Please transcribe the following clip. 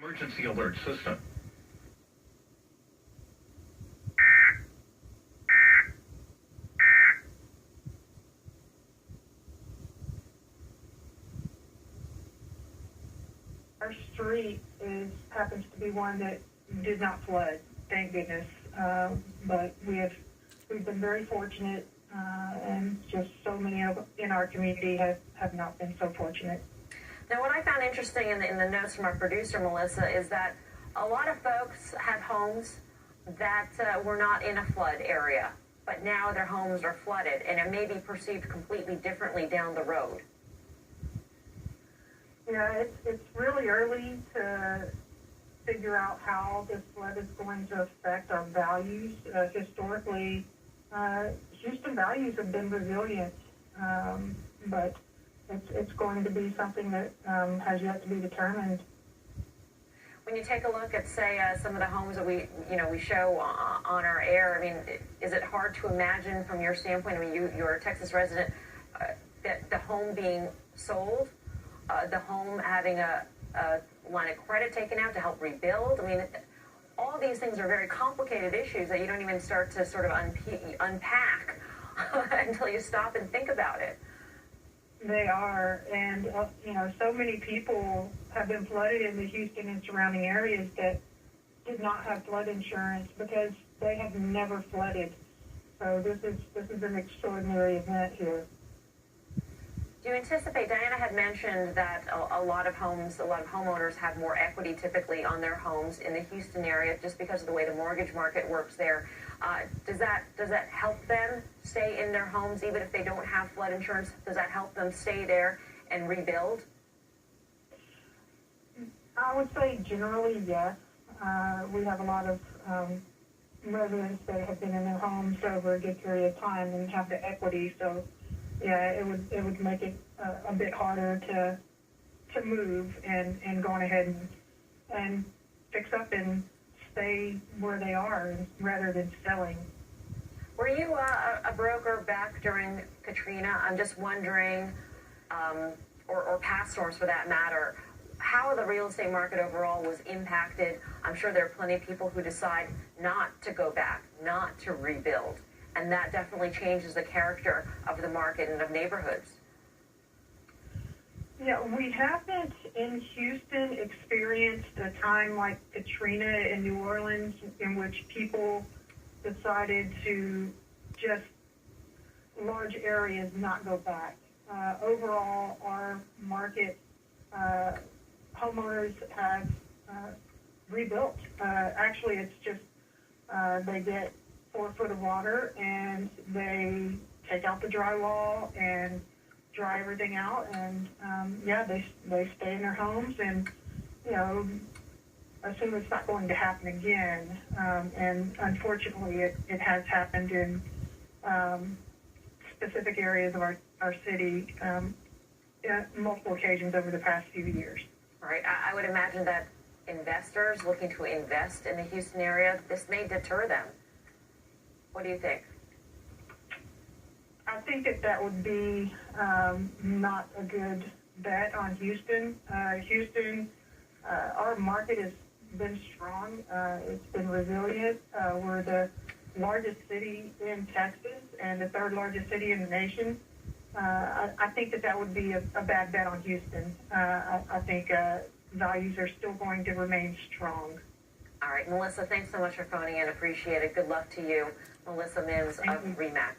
emergency alert system. Our street happens to be one that did not flood, thank goodness. But we've been very fortunate, and just so many in our community have not been so fortunate. Now, what I found interesting in the notes from our producer, Melissa, is that a lot of folks had homes that were not in a flood area, but now their homes are flooded, and it may be perceived completely differently down the road. Yeah, it's really early to figure out how this flood is going to affect our values. Historically, Houston values have been resilient, but it's going to be something that has yet to be determined. When you take a look at, say, some of the homes that we show on our air, I mean, is it hard to imagine from your standpoint? I mean, you're a Texas resident, that the home being sold, the home having a line of credit taken out to help rebuild. I mean, all these things are very complicated issues that you don't even start to sort of unpack until you stop and think about it. They are, and so many people have been flooded in the Houston and surrounding areas that did not have flood insurance because they have never flooded. So this is an extraordinary event here. Do you anticipate, Diana had mentioned that a lot of homeowners have more equity typically on their homes in the Houston area just because of the way the mortgage market works there. Does that help them stay in their homes even if they don't have flood insurance? Does that help them stay there and rebuild? I would say generally yes. We have a lot of residents that have been in their homes over a good period of time and have the equity, so yeah, it would make it a bit harder to move and go on ahead and fix up and stay where they are rather than selling. Were you a broker back during Katrina? I'm just wondering, or past storms for that matter, how the real estate market overall was impacted. I'm sure there are plenty of people who decide not to go back, not to rebuild. And that definitely changes the character of the market and of neighborhoods. Yeah, we haven't in Houston experienced a time like Katrina in New Orleans in which people decided to just large areas not go back. Overall, our market homeowners have rebuilt. Actually, it's just they get 4 foot of water and they take out the drywall and dry everything out, and they stay in their homes, and assume it's not going to happen again. And unfortunately, it has happened in specific areas of our city at multiple occasions over the past few years. All right. I would imagine that investors looking to invest in the Houston area, this may deter them. What do you think? I think that would be not a good bet on Houston. Houston, our market has been strong. It's been resilient. We're the largest city in Texas and the 3rd largest city in the nation. I think that would be a bad bet on Houston. I think values are still going to remain strong. All right, Melissa, thanks so much for phoning in. Appreciate it. Good luck to you. Melissa Mims of RE/MAX.